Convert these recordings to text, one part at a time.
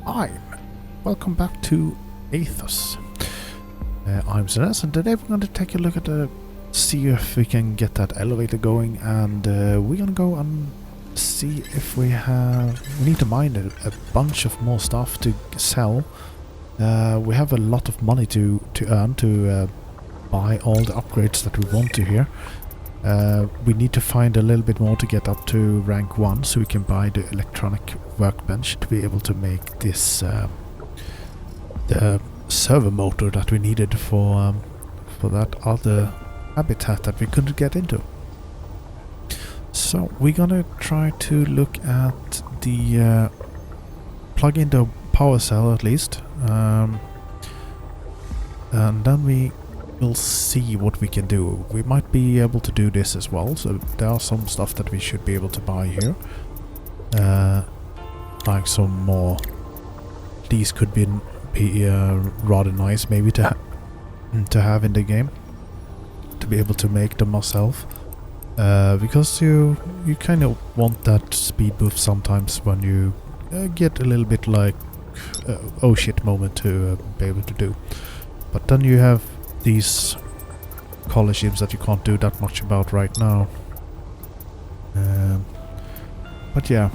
Hi, welcome back to Aethus. I'm ZiNez, and today we're going to take a look at see if we can get that elevator going, and we're going to go and see if we need to mine a bunch of more stuff to sell. We have a lot of money to earn to buy all the upgrades that we want to here. We need to find a little bit more to get up to rank 1 so we can buy the electronic workbench to be able to make this the server motor that we needed for that other habitat that we couldn't get into. So we're gonna try to look at the plug in the power cell at least, and then we'll see what we can do. We might be able to do this as well, so there are some stuff that we should be able to buy here. Like some more. These could be rather nice maybe to have in the game. To be able to make them myself. Because you kind of want that speed boost sometimes when you get a little bit like oh shit moment to be able to do. But then you have these collar ships that you can't do that much about right now. But yeah,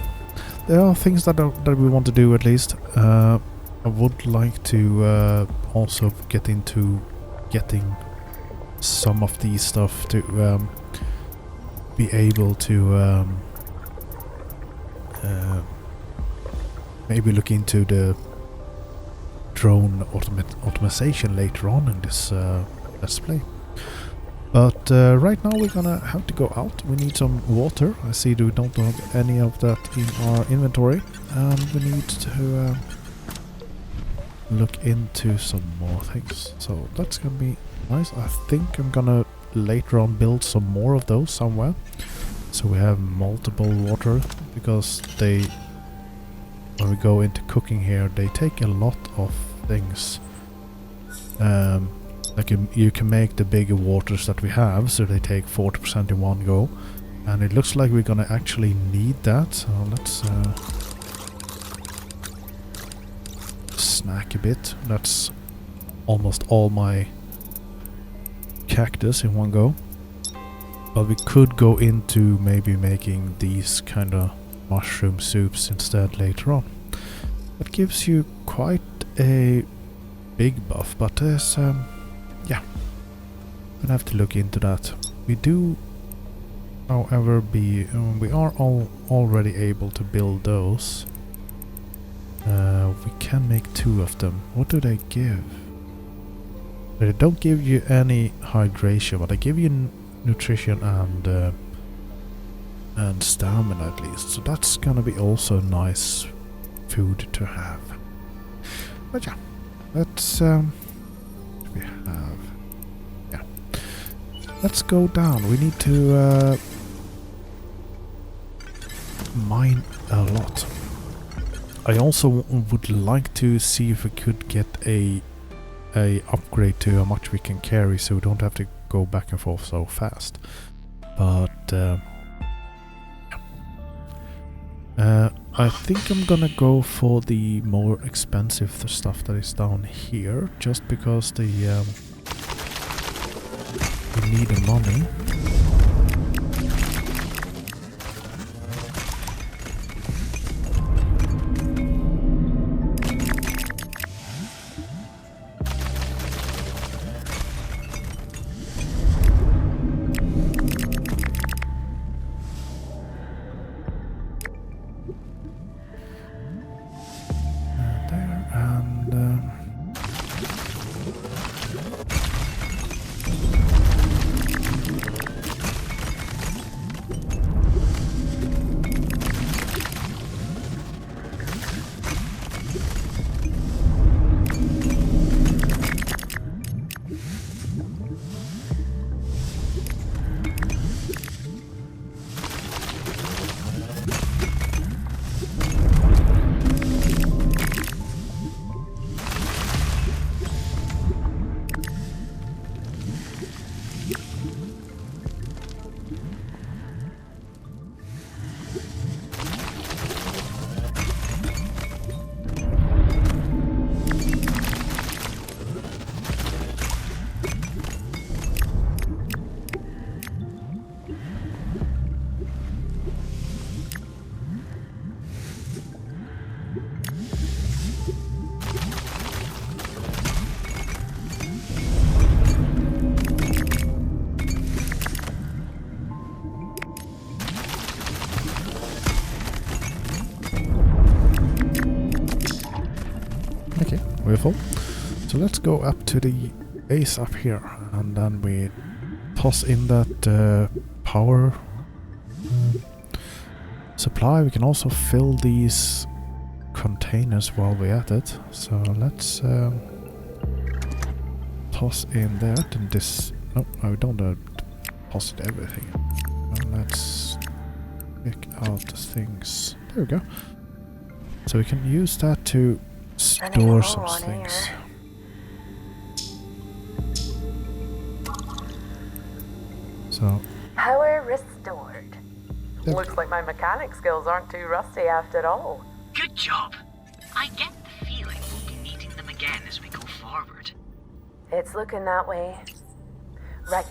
there are things that we want to do at least. I would like to also get into getting some of these stuff to be able to maybe look into the drone automation later on in this let's play. But right now we're gonna have to go out. We need some water. I see we don't have any of that in our inventory, and we need to look into some more things. So that's gonna be nice. I think I'm gonna later on build some more of those somewhere, so we have multiple water, because when we go into cooking here, they take a lot of things. Like you can make the bigger waters that we have, so they take 40% in one go, and it looks like we're gonna actually need that. So let's snack a bit. That's almost all my cactus in one go. But we could go into maybe making these kind of mushroom soups instead later on. That gives you quite a big buff, but there's yeah, gonna have to look into that. We do, however, we are already able to build those. We can make 2 of them. What do they give? They don't give you any hydration, but they give you nutrition and stamina at least. So that's gonna be also nice food to have. But yeah, let's we have, yeah, let's go down. We need to mine a lot. I also would like to see if we could get a upgrade to how much we can carry, so we don't have to go back and forth so fast. But I think I'm gonna go for the more expensive stuff that is down here, just because we need the money. we're full. So let's go up to the base up here, and then we toss in that power supply. We can also fill these containers while we're at it. So let's toss in that and this. No, we don't deposit everything. Let's pick out the things. There we go. So we can use that to store some things. So power restored. Looks like my mechanic skills aren't too rusty after all. Good job. I get the feeling we'll be needing them again as we go forward. It's looking that way. Right.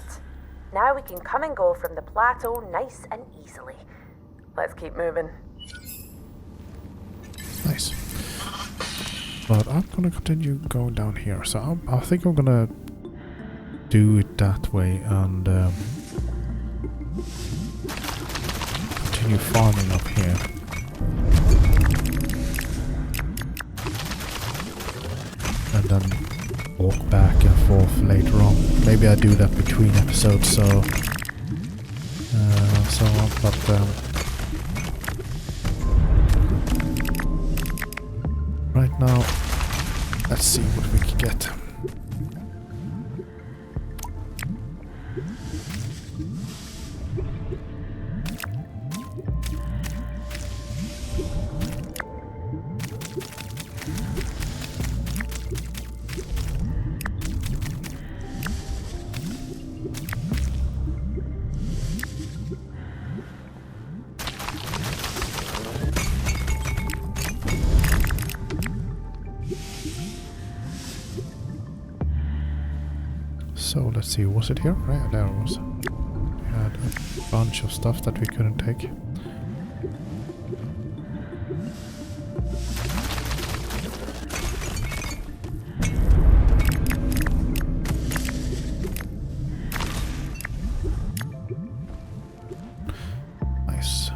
Now we can come and go from the plateau nice and easily. Let's keep moving. Nice. But I'm gonna continue going down here. So I think I'm gonna do it that way and continue farming up here. And then walk back and forth later on. Maybe I do that between episodes, so on, but right now, let's see what we can get. So let's see, was it here? Right, there it was. We had a bunch of stuff that we couldn't take. Nice.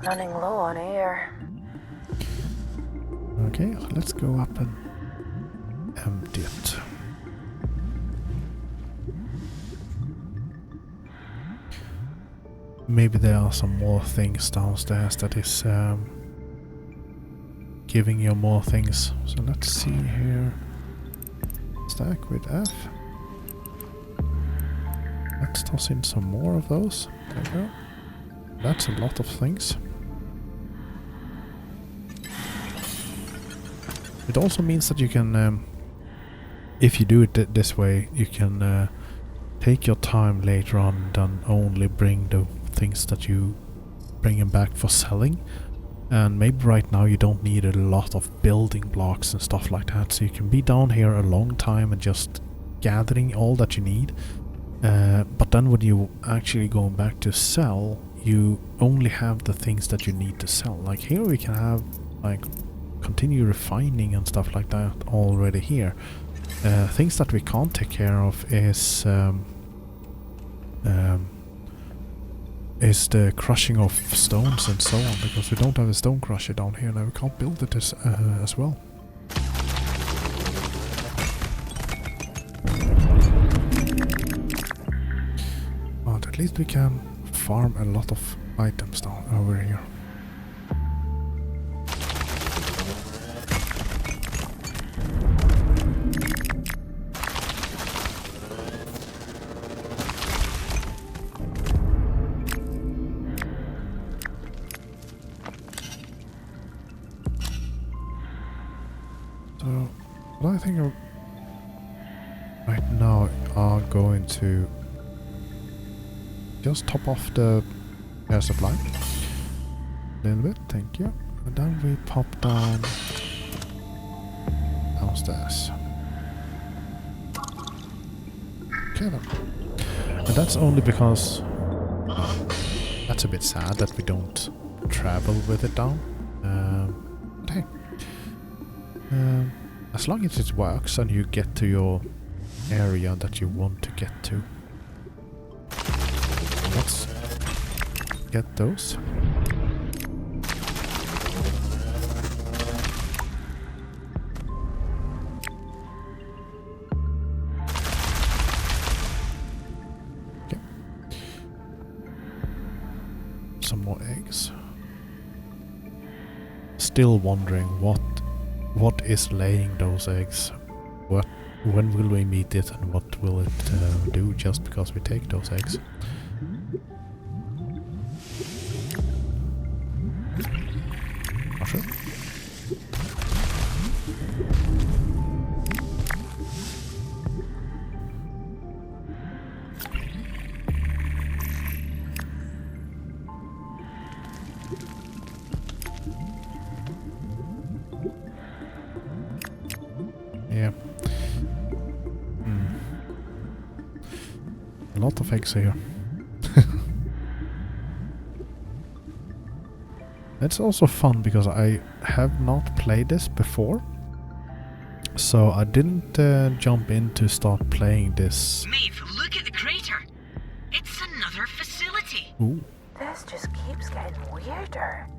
Running low on air. Okay, so let's go up and empty it. Maybe there are some more things downstairs that is giving you more things. So let's see here. Stack with F. Let's toss in some more of those. There we go. That's a lot of things. It also means that you can, if you do it this way, you can take your time later on and only bring the things that you bring them back for selling. And maybe right now you don't need a lot of building blocks and stuff like that, so you can be down here a long time and just gathering all that you need. But then when you actually go back to sell, you only have the things that you need to sell. Like here we can have like continue refining and stuff like that already here. Things that we can't take care of is the crushing of stones and so on, because we don't have a stone crusher down here now. We can't build it as well. But at least we can farm a lot of items down over here. think right now are going to just top off the air supply a little bit, thank you. And then we pop downstairs. Okay then. And that's only because that's a bit sad that we don't travel with it down. But hey, as long as it works and you get to your area that you want to get to. Let's get those. Okay. Some more eggs. Still wondering what is laying those eggs. When will we meet it and what will it do just because we take those eggs? Not sure. Yeah. A lot of eggs here. It's also fun because I have not played this before. So I didn't jump in to start playing this. Maeve, look at the crater. It's another facility. Ooh. This just keeps getting weirder.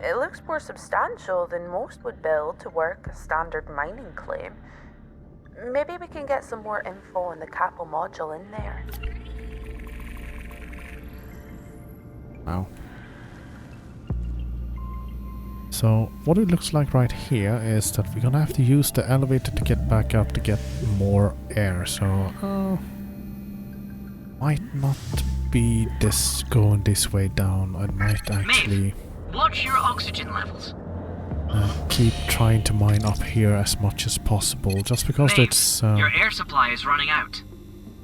It looks more substantial than most would build to work a standard mining claim. Maybe we can get some more info on the capo module in there. Wow. So what it looks like right here is that we're gonna have to use the elevator to get back up to get more air. So might not be this going this way down. I might actually watch your oxygen levels. keep trying to mine up here as much as possible, just because Maeve, it's your air supply is running out.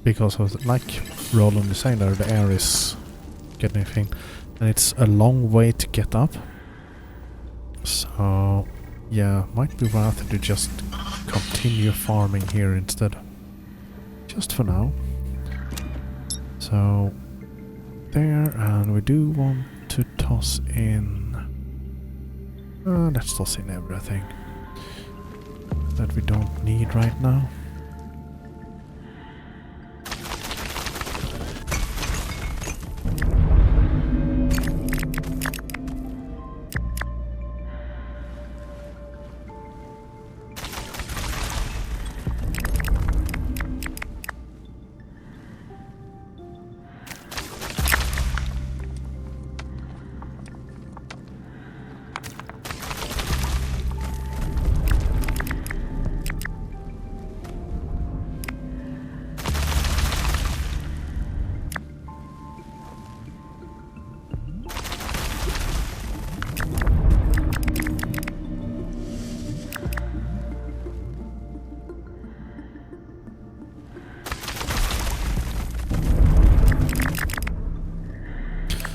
because of, like Roland is saying there, the air is getting thin, and it's a long way to get up. So yeah, might be rather to just continue farming here instead, just for now. So there, and we do want to toss in. Let's toss in everything that we don't need right now.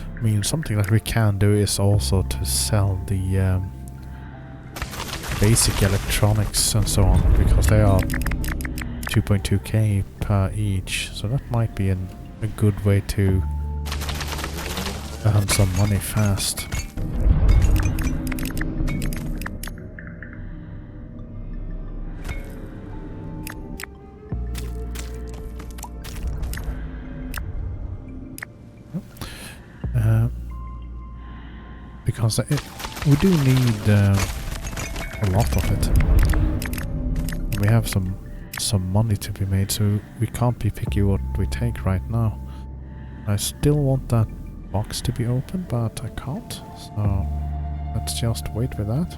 I mean, something that we can do is also to sell the basic electronics and so on, because they are 2.2k per each, so that might be a good way to earn some money fast. Because we do need a lot of it. We have some money to be made, so we can't be picky what we take right now. I still want that box to be open, but I can't. So let's just wait with that.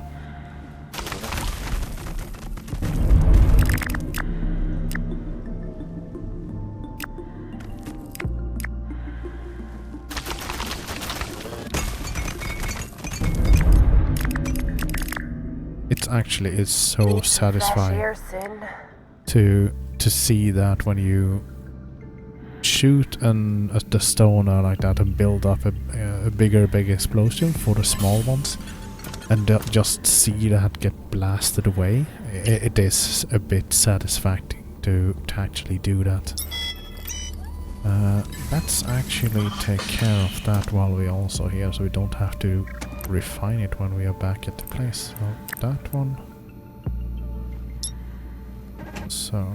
It's actually is so Need some satisfying fresh air soon. to see that when you shoot the stone like that and build up a bigger big explosion for the small ones, and just see that get blasted away. It is a bit satisfying to actually do that. Let's actually take care of that while we're also here, so we don't have to refine it when we are back at the place. So that one. So.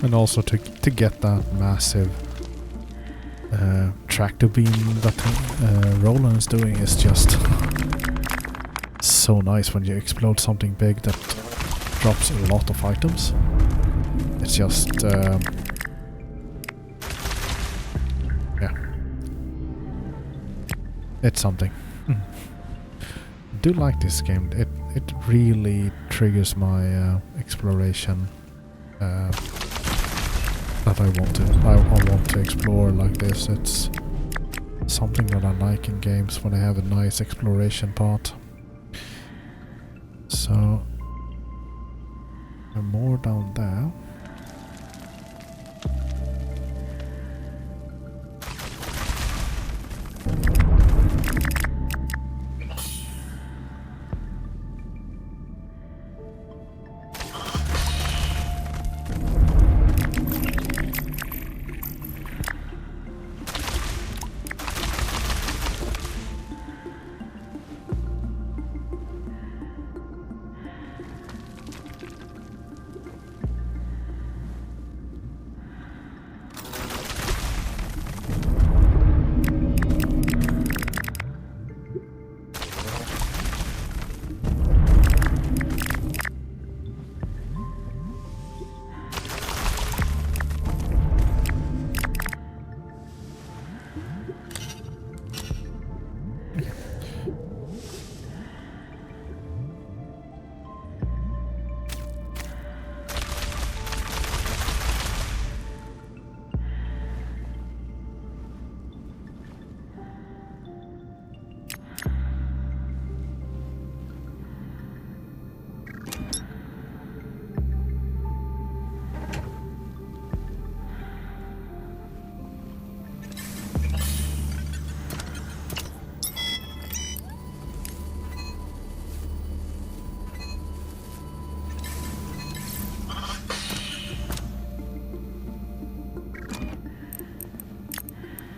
And also to get that massive tractor beam that Roland is doing is just so nice when you explode something big that drops a lot of items. It's just yeah, it's something. I do like this game. It really triggers my exploration. That I want to explore like this. It's something that I like in games when they have a nice exploration part. So more down there.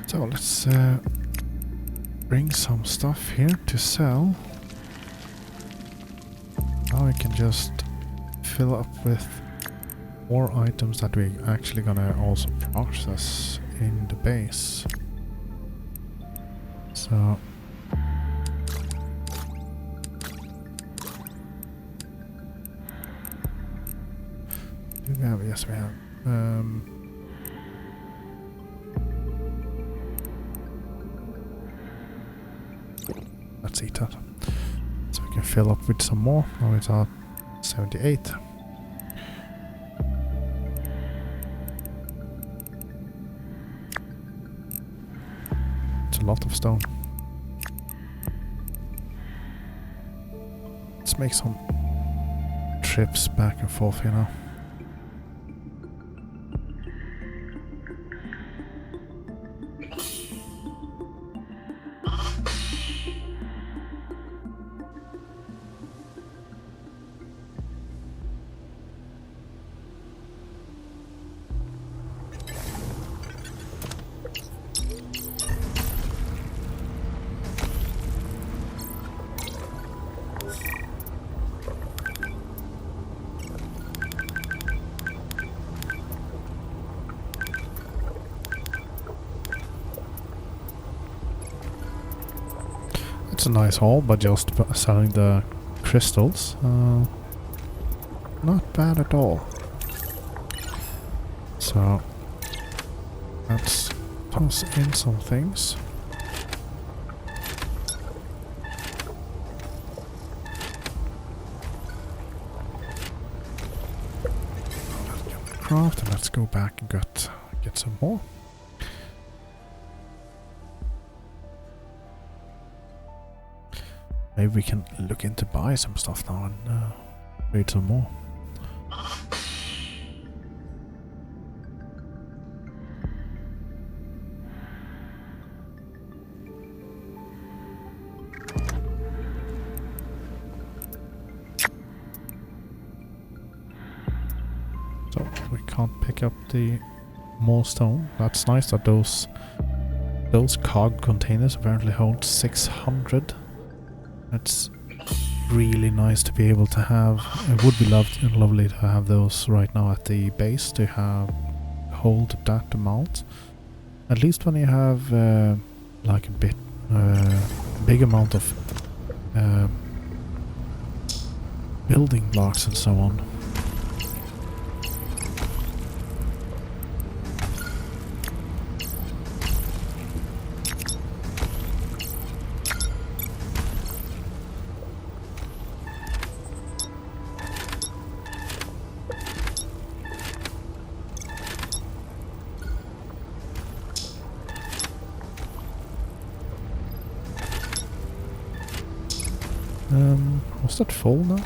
So let's bring some stuff here to sell. Now we can just fill up with more items that we're actually gonna also process in the base. So do we have? Yes, we have. Let's eat that. So we can fill up with some more. Now it's at 78. It's a lot of stone. Let's make some trips back and forth here now. It's a nice haul, but just selling the crystals, not bad at all. So let's toss in some things. Craft, and let's go back and get some more. Maybe we can look into buy some stuff now and trade some more. So we can't pick up the more stone. That's nice that those cog containers apparently hold 600. That's really nice to be able to have. It would be lovely to have those right now at the base to hold that amount. At least when you have like a big amount of building blocks and so on. Was that full now?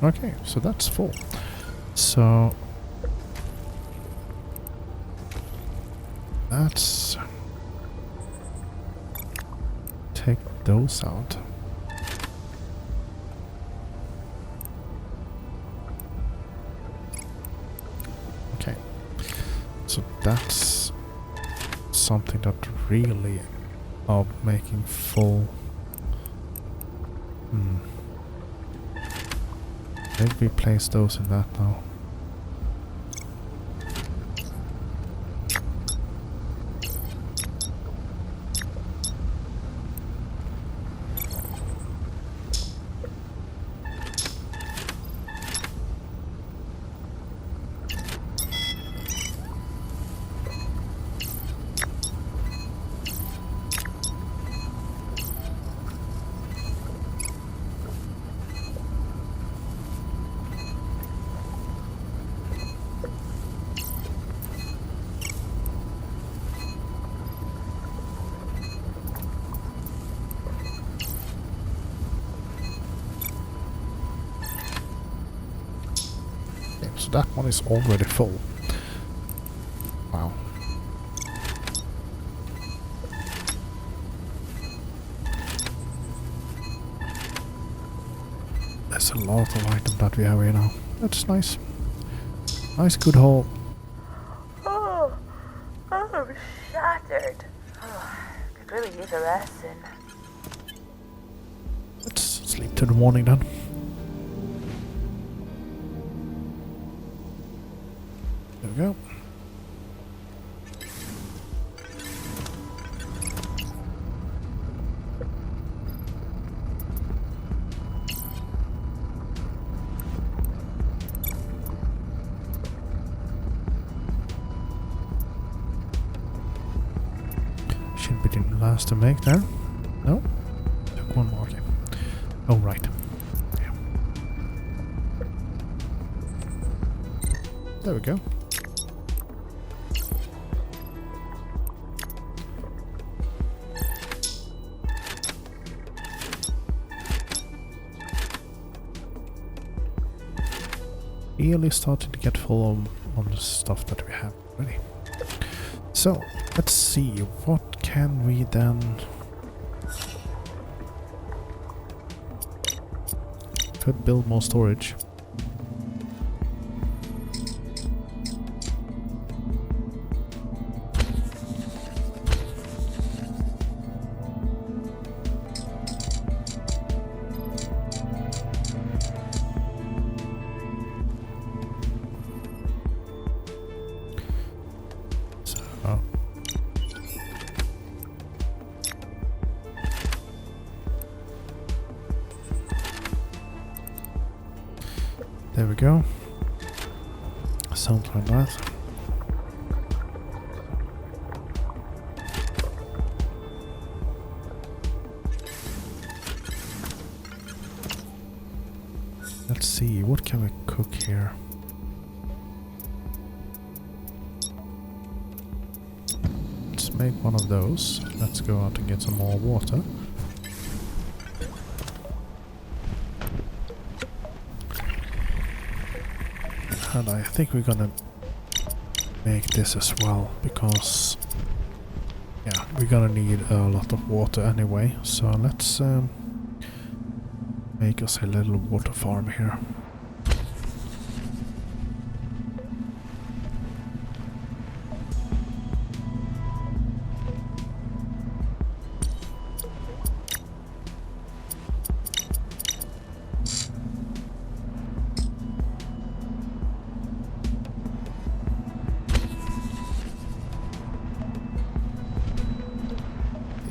Okay, so that's full. So let's take those out. Okay, so that's something that really of making full. Maybe we place those in that now. So that one is already full. Wow. There's a lot of items that we have here now. That's nice. Nice, good haul. Oh, I'm shattered. Could really use a lesson. Let's sleep till the morning then. There we go. Should be the last to make there. No? Took one more. Okay. Oh, right. Yeah. There we go. Really starting to get full on the stuff that we have already. So let's see, what can we then could build more storage. There we go. something like that. Let's see, what can we cook here? Let's make one of those. Let's go out and get some more water. And I think we're gonna make this as well, because yeah, we're gonna need a lot of water anyway. So let's make us a little water farm here.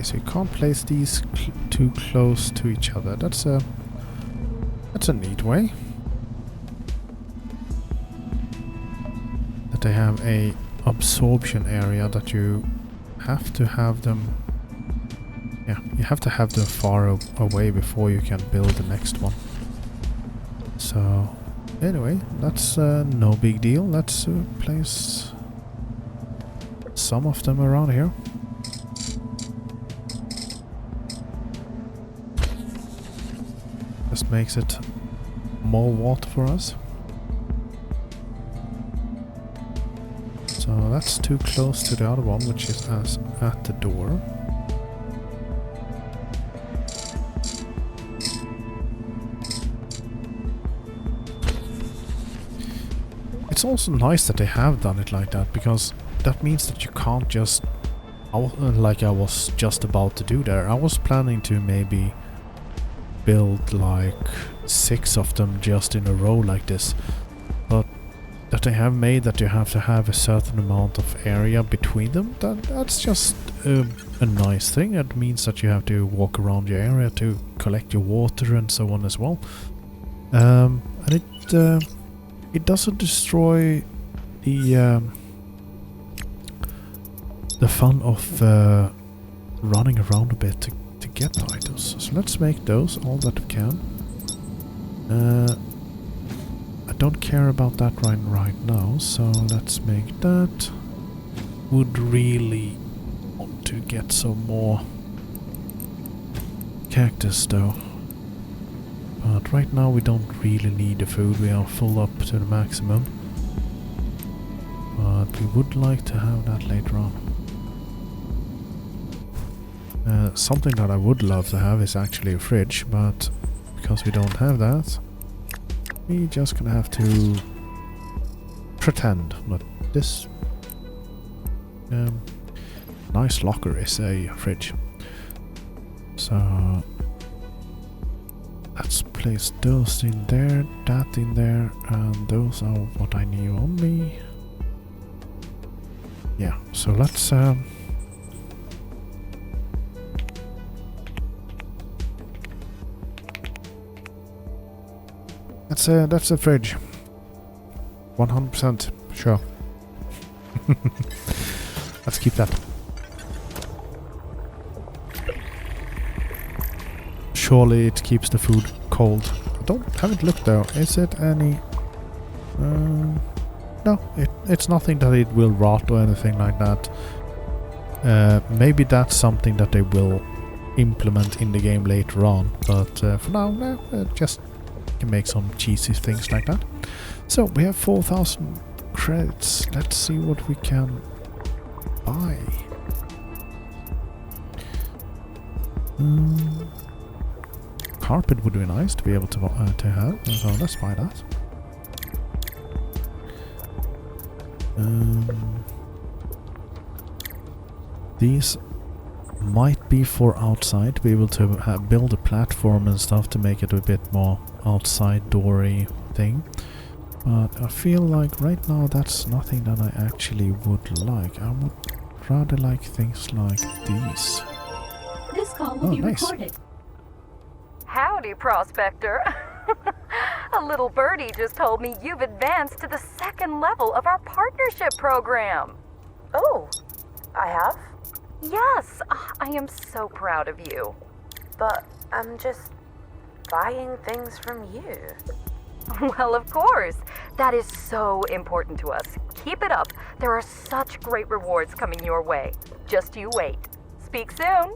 So you can't place these too close to each other. That's a neat way. That they have a absorption area that you have to have them. Yeah, you have to have them far away before you can build the next one. So anyway, that's no big deal. Let's place some of them around here. Just makes it more water for us. So that's too close to the other one, which is at the door. It's also nice that they have done it like that, because that means that you can't just, like I was just about to do there. I was planning to maybe build like 6 of them just in a row like this, but that they have made that you have to have a certain amount of area between them, that's just a nice thing. It means that you have to walk around your area to collect your water and so on as well, and it doesn't destroy the fun of running around a bit to get items. So let's make those, all that we can. I don't care about that right now, so let's make that. Would really want to get some more cactus though. But right now we don't really need the food, we are full up to the maximum. But we would like to have that later on. Something that I would love to have is actually a fridge, but because we don't have that, we're just gonna have to pretend. But this nice locker is a fridge. So let's place those in there, that in there, and those are what I need on me. Yeah, so let's that's a fridge. 100% sure. Let's keep that. Surely it keeps the food cold. Haven't looked though. Is it any? No, it's nothing that it will rot or anything like that. Maybe that's something that they will implement in the game later on. But for now, no. Just can make some cheesy things like that. So we have 4,000 credits. Let's see what we can buy. Carpet would be nice to be able to have, so let's buy that. These might be for outside, to be able to build a platform and stuff to make it a bit more outside doory thing. But I feel like right now that's nothing that I actually would like. I would rather like things like these. This call will be nice. recorded. Howdy, Prospector. A little birdie just told me you've advanced to the 2nd level of our partnership program. Oh, I have? Yes, I am so proud of you. But I'm just buying things from you. Well, of course. That is so important to us. Keep it up. There are such great rewards coming your way. Just you wait. Speak soon.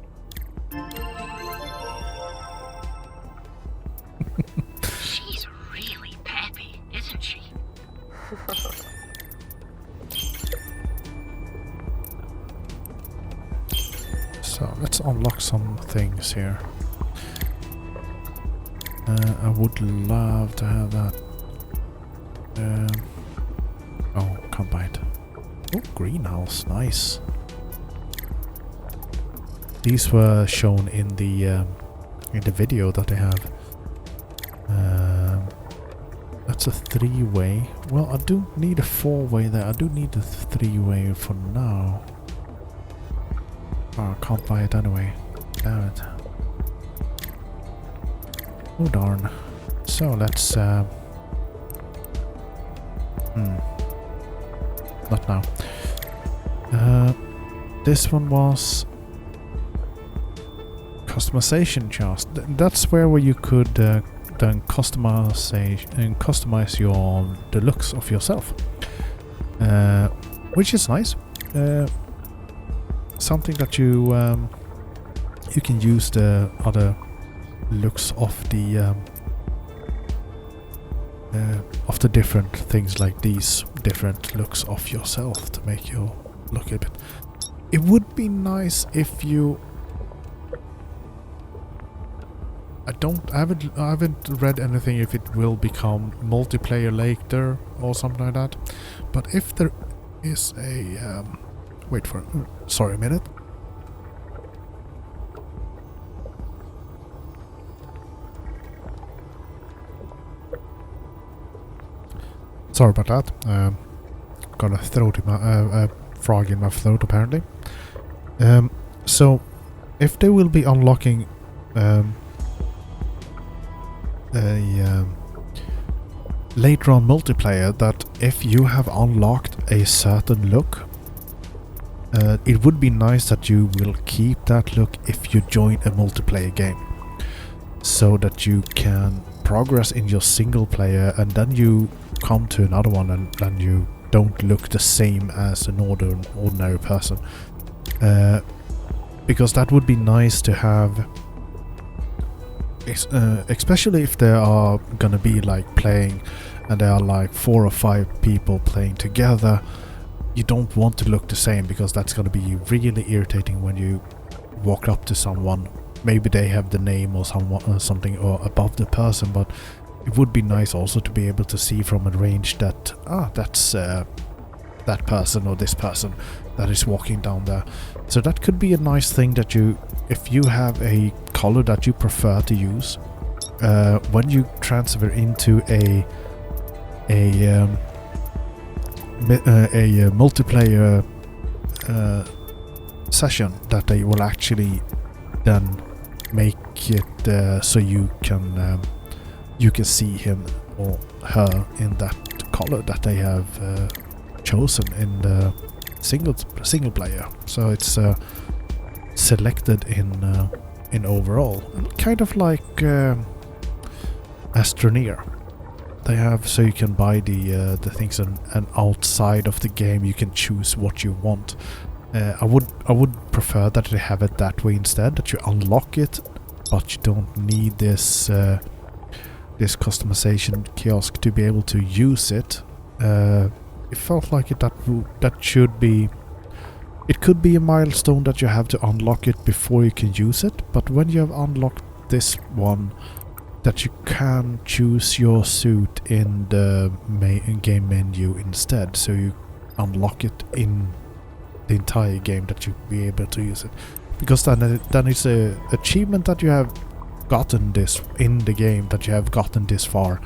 She's really peppy, isn't she? So let's unlock some things here. I would love to have that. Oh, can't buy it. Oh, greenhouse, nice. These were shown in the video that I have. That's a 3-way. Well, I do need a 4-way there. I do need a 3-way for now. Oh, I can't buy it anyway. Damn it. Oh darn. So let's not now. This one was customization chart. That's where you could then customize the looks of yourself, which is nice. Something that you can use the other looks of the different things, like these different looks of yourself, to make you look a bit. It would be nice if you. I haven't read anything if it will become multiplayer later or something like that. But if there is a wait for it. Sorry a minute. Sorry about that. Got a throat in my frog in my throat apparently. So if they will be unlocking later on multiplayer, that if you have unlocked a certain look, it would be nice that you will keep that look if you join a multiplayer game, so that you can progress in your single player and then you come to another one and then you don't look the same as an ordinary person, because that would be nice to have. Especially if they are gonna be like playing and there are like 4 or 5 people playing together, you don't want to look the same, because that's gonna be really irritating when you walk up to someone. Maybe they have the name or something or above the person, but it would be nice also to be able to see from a range that that's that person or this person that is walking down there. So that could be a nice thing that you, if you have a color that you prefer to use, when you transfer into a multiplayer session, that they will actually then make it so you can see him or her in that color that they have chosen in the single player. So it's selected in overall, kind of like Astroneer. They have, so you can buy the things, and outside of the game you can choose what you want. I would prefer that they have it that way instead, that you unlock it, but you don't need this this customization kiosk to be able to use it. It felt like that should be. It could be a milestone that you have to unlock it before you can use it, but when you have unlocked this one, that you can choose your suit in the game menu instead, so you unlock it in the entire game, that you be able to use it, because then it's a achievement that you have gotten this in the game, that you have gotten this far,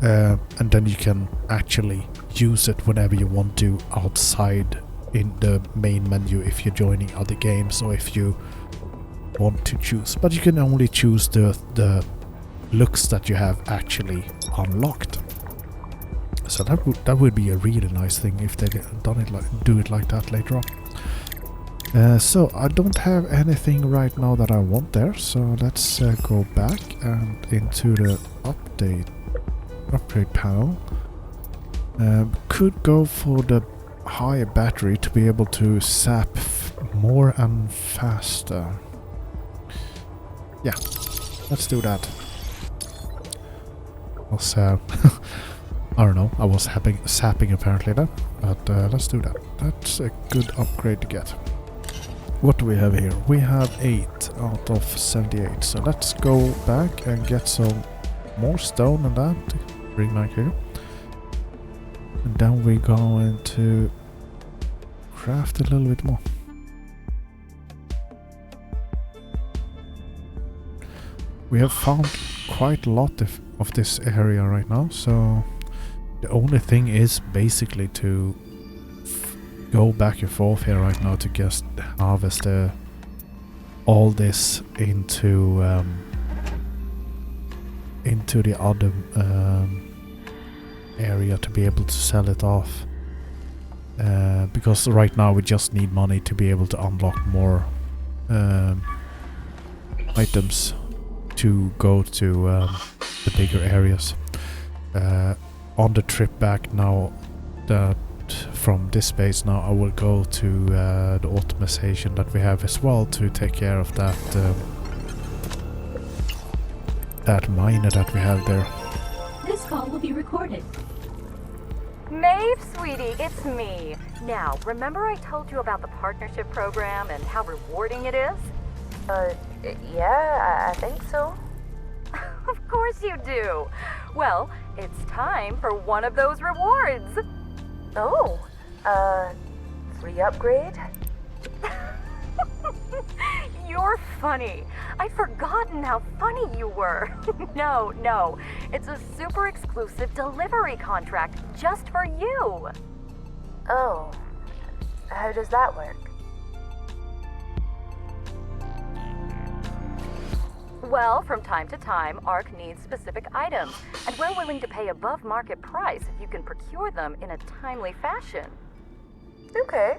and then you can actually use it whenever you want to outside in the main menu if you're joining other games, or if you want to choose. But you can only choose the looks that you have actually unlocked. So that would be a really nice thing if they do it like that later on. So I don't have anything right now that I want there, so let's go back and into the upgrade panel. Could go for the higher battery to be able to sap more and faster. Yeah, let's do that. Also, I don't know, I was sapping apparently there, but let's do that. That's a good upgrade to get. What do we have here? We have 8 out of 78, so let's go back and get some more stone and that to bring back here. And then we're going to craft a little bit more. We have found quite a lot of this area right now, so the only thing is basically to go back and forth here right now to just harvest all this into the other area to be able to sell it off. Because right now we just need money to be able to unlock more items to go to the bigger areas. On the trip back now, from this base now, I will go to the automation that we have as well to take care of that miner that we have there. This call will be recorded. Maeve, sweetie, it's me. Now, remember I told you about the partnership program and how rewarding it is? Yeah, I think so. Of course you do. Well, it's time for one of those rewards. Oh, free upgrade? You're funny. I'd forgotten how funny you were. No. It's a super exclusive delivery contract just for you. Oh, how does that work? Well, from time to time, ARC needs specific items, and we're willing to pay above market price if you can procure them in a timely fashion. Okay,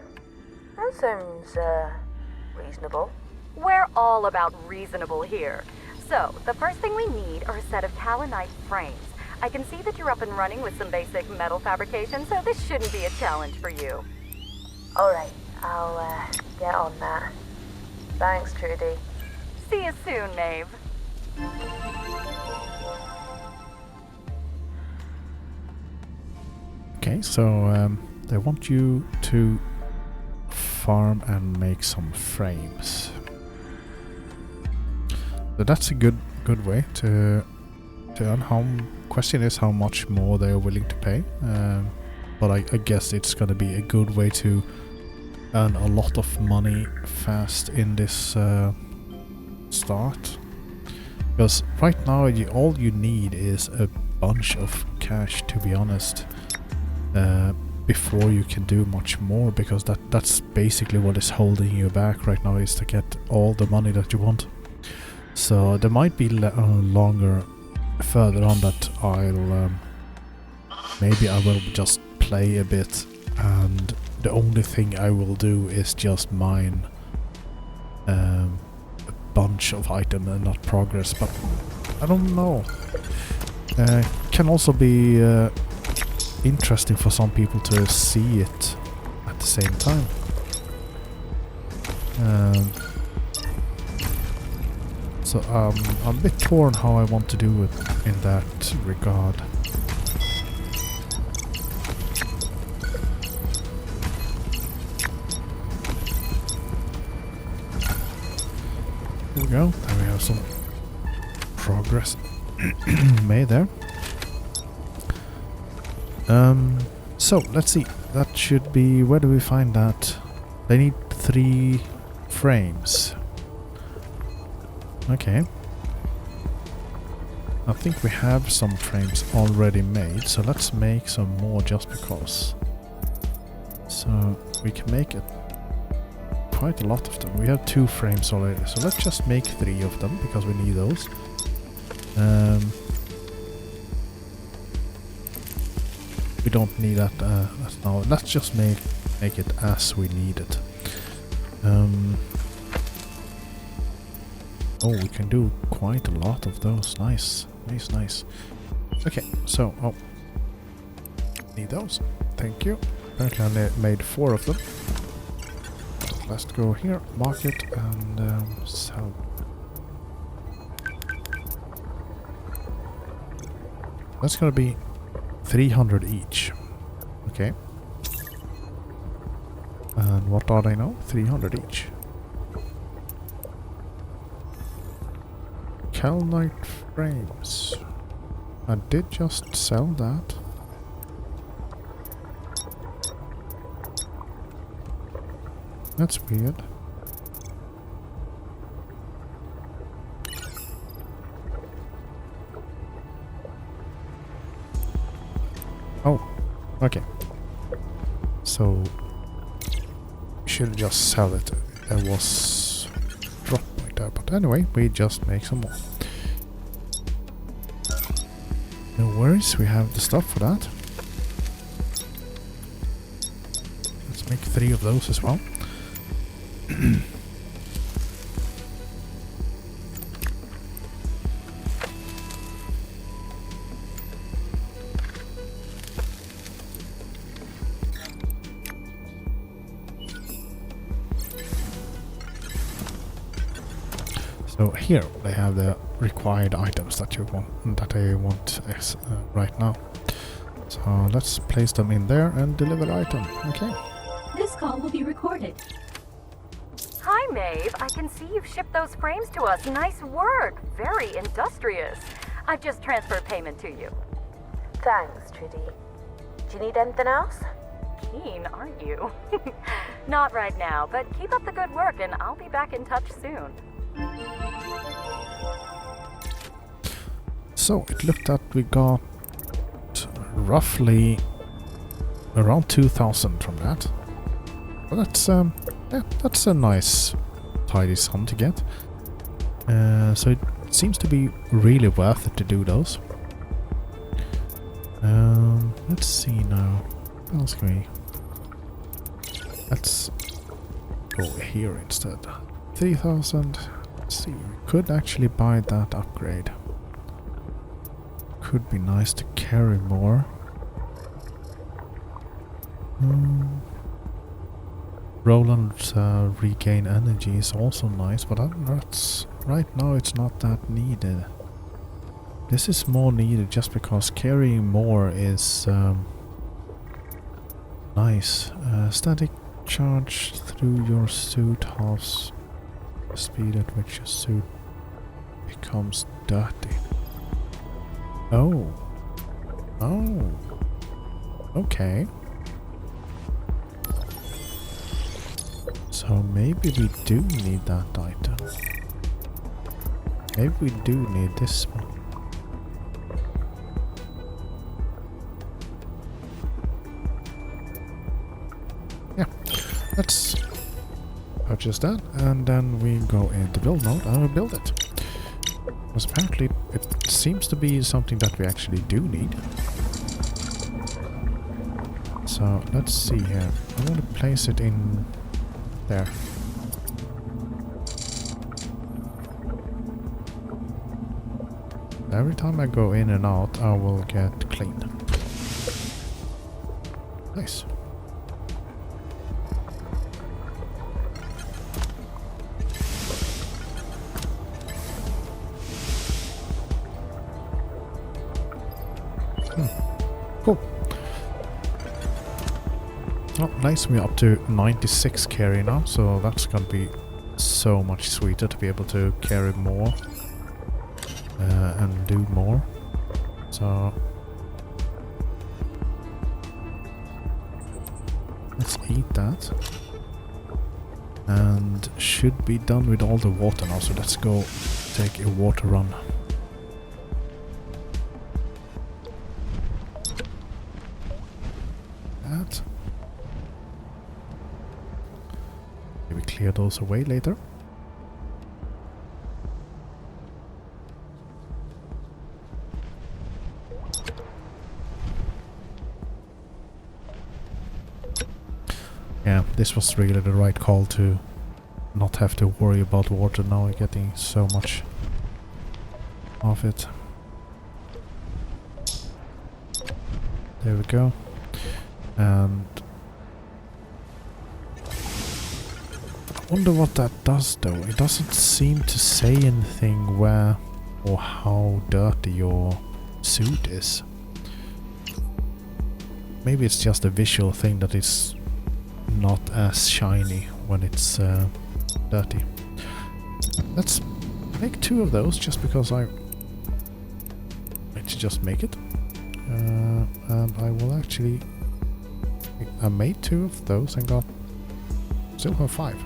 that sounds, reasonable. We're all about reasonable here. So, the first thing we need are a set of Kalinite frames. I can see that you're up and running with some basic metal fabrication, so this shouldn't be a challenge for you. Alright, I'll, get on that. Thanks, Trudy. See you soon, Maeve. Okay, so they want you to farm and make some frames. So that's a good way to earn. Question is how much more they are willing to pay. But I guess it's gonna be a good way to earn a lot of money fast in this start. Because right now all you need is a bunch of cash, to be honest, before you can do much more, because that's basically what is holding you back right now, is to get all the money that you want. So there might be longer further on that maybe I will just play a bit, and the only thing I will do is just mine a bunch of items and not progress, but I don't know. Can also be interesting for some people to see it at the same time. So I'm a bit torn how I want to do it in that regard. Here we go. There we have some progress made there. So let's see. That should be, where do we find that? They need 3 frames. Okay. I think we have some frames already made, so let's make some more just because. So we can make it quite a lot of them. We have 2 frames already, so let's just make 3 of them because we need those. We don't need that now. Let's just make it as we need it. Oh, we can do quite a lot of those. Nice. Okay, so need those. Thank you. Apparently I made 4 of them. Let's go here, market, and sell. That's gonna be 300 each. Okay. And what are they now? 300 each. Calnite frames. I did just sell that. That's weird. Oh, okay. So should just sell it. It was dropped like that, but anyway, we just make some more. No worries, we have the stuff for that. Let's make 3 of those as well. So here they have the required items that I want right now. So let's place them in there and deliver the item. Okay. This call will be recorded. Hi, Maeve. I can see you've shipped those frames to us. Nice work. Very industrious. I've just transferred payment to you. Thanks, Trudy. Do you need anything else? Keen, aren't you? Not right now, but keep up the good work and I'll be back in touch soon. So it looked that we got roughly around 2,000 from that. But that's yeah, that's a nice tidy sum to get. So it seems to be really worth it to do those. Let's see now. What else can we? Let's go here instead. 3,000. Let's see. We could actually buy that upgrade. Could be nice to carry more. Roland's regain energy is also nice, but that's right now it's not that needed. This is more needed just because carrying more is nice. Static charge through your suit halves the speed at which your suit becomes dirty. Oh. Okay. So maybe we do need that item. Maybe we do need this one. Yeah, let's purchase that and then we go into build mode and we build it. Because apparently it seems to be something that we actually do need. So let's see here. I want to place it in there. Every time I go in and out, I will get clean. Nice. Cool. Oh, nice. We're up to 96 carry now, so that's gonna be so much sweeter to be able to carry more and do more. So let's eat that. And should be done with all the water now, so let's go take a water run. That. Maybe clear those away later. Yeah, this was really the right call to not have to worry about water now, getting so much of it. There we go. And I wonder what that does though. It doesn't seem to say anything where or how dirty your suit is. Maybe it's just a visual thing that is not as shiny when it's dirty. Let's make 2 of those just because I just make it. And I will actually... I made 2 of those and still have 5.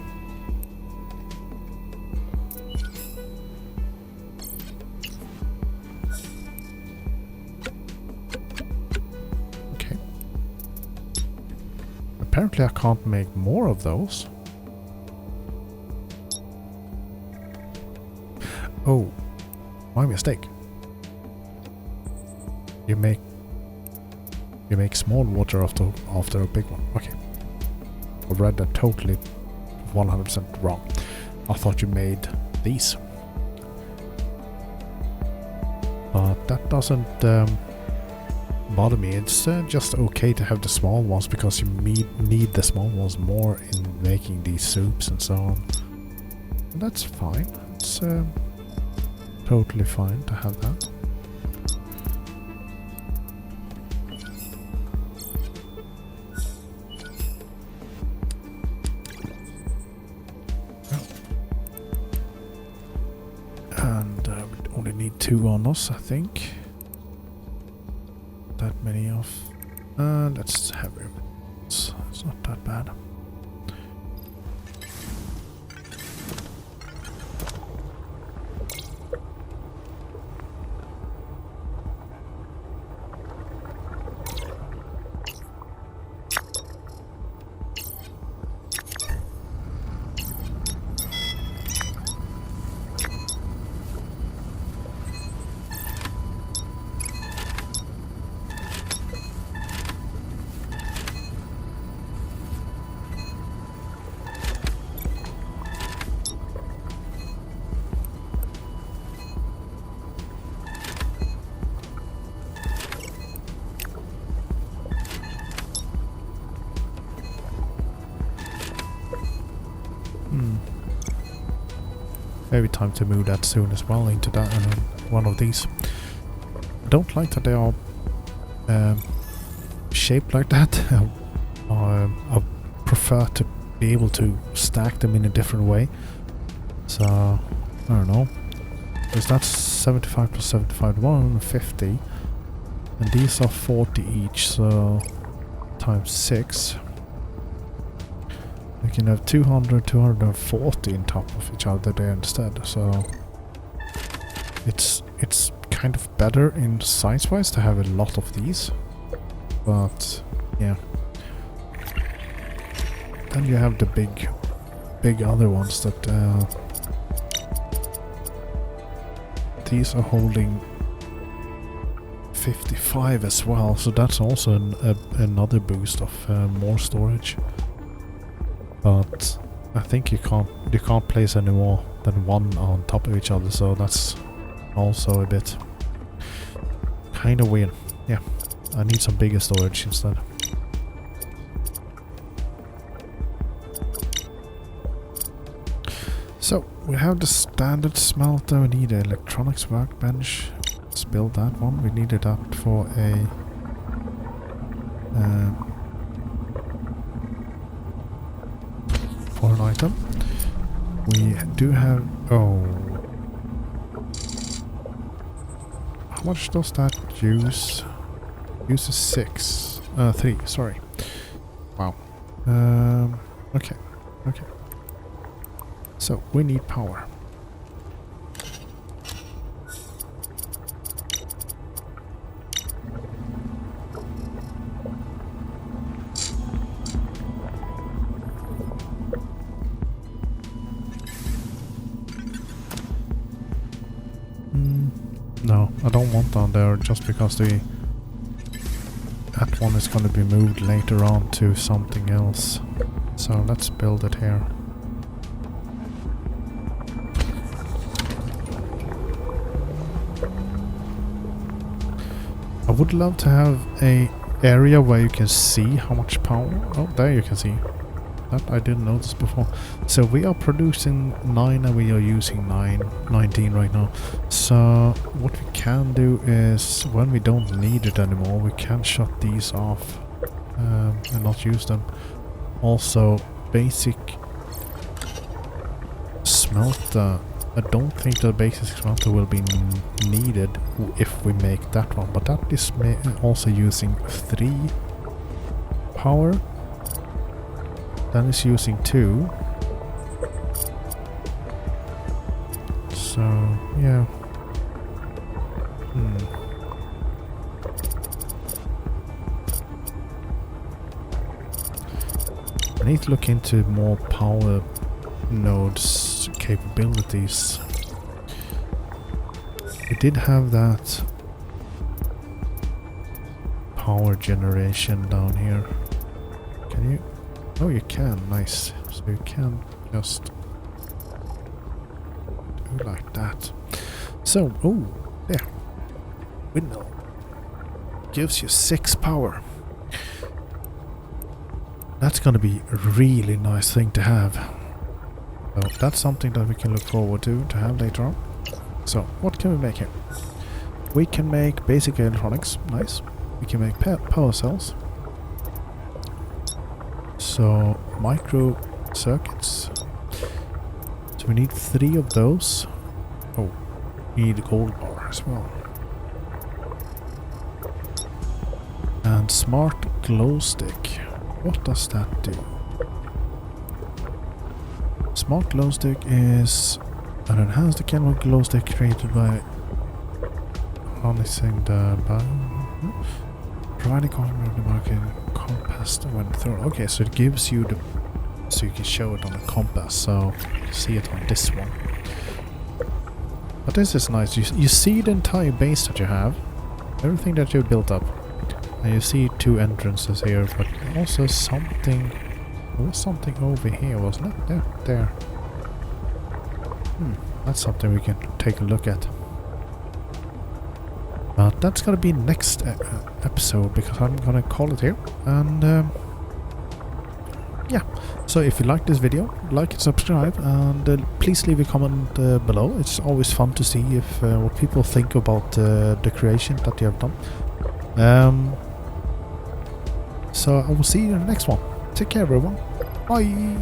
Okay. Apparently I can't make more of those. Oh, my mistake. You make small water after a big one. Okay. I read that totally 100% wrong. I thought you made these. But that doesn't bother me. It's just okay to have the small ones because you need the small ones more in making these soups and so on. And that's fine. It's totally fine to have that. Only need 2 on us, I think. That many of. Let's have it. It's not that bad. Maybe time to move that soon as well into that one of these. I don't like that they are shaped like that. I prefer to be able to stack them in a different way. So I don't know. Because that's 75 plus 75, 150, and these are 40 each. So times 6. We can have 200, 240 on top of each other there instead, so it's kind of better in size-wise to have a lot of these, but yeah. Then you have the big other ones that these are holding 55 as well, so that's also another boost of more storage. But I think you can't place any more than 1 on top of each other, so that's also a bit kind of weird. Yeah, I need some bigger storage instead. So we have the standard smelter. We need an electronics workbench. Let's build that one. We needed that for a for an item. We do have... oh... how much does that use? Uses 6. 3, sorry. Wow. Okay. Okay. So, we need power. No, I don't want down there just because that one is going to be moved later on to something else. So let's build it here. I would love to have a area where you can see how much power. Oh, there you can see. That I didn't notice before. So we are producing 9 and we are using 19 right now. So what we can do is, when we don't need it anymore, we can shut these off and not use them. Also, basic smelter. I don't think the basic smelter will be needed if we make that one, but that is also using 3 power. That is using 2. So, yeah. I need to look into more power nodes capabilities. We did have that power generation down here. Can you? Oh, you can. Nice. So you can just do like that. So, oh, there. Windmill gives you 6 power. That's gonna be a really nice thing to have. So that's something that we can look forward to have later on. So what can we make here? We can make basic electronics. Nice. We can make power cells. So micro circuits. So we need 3 of those. Oh, we need a gold bar as well. And smart glow stick. What does that do? Smart glow stick is an enhanced chemical glow stick created by harnessing the providing the market compass when thrown. Okay, so it gives you the, so you can show it on the compass, so you see it on this one. But this is nice. You see the entire base that you have, everything that you built up, and you see 2 entrances here, but also something. There was something over here, wasn't it? There. That's something we can take a look at. But that's gonna be next episode, because I'm gonna call it here. And yeah, so if you like this video, like and subscribe, and please leave a comment below. It's always fun to see if what people think about the creation that you have done. So I will see you in the next one. Take care, everyone. Bye.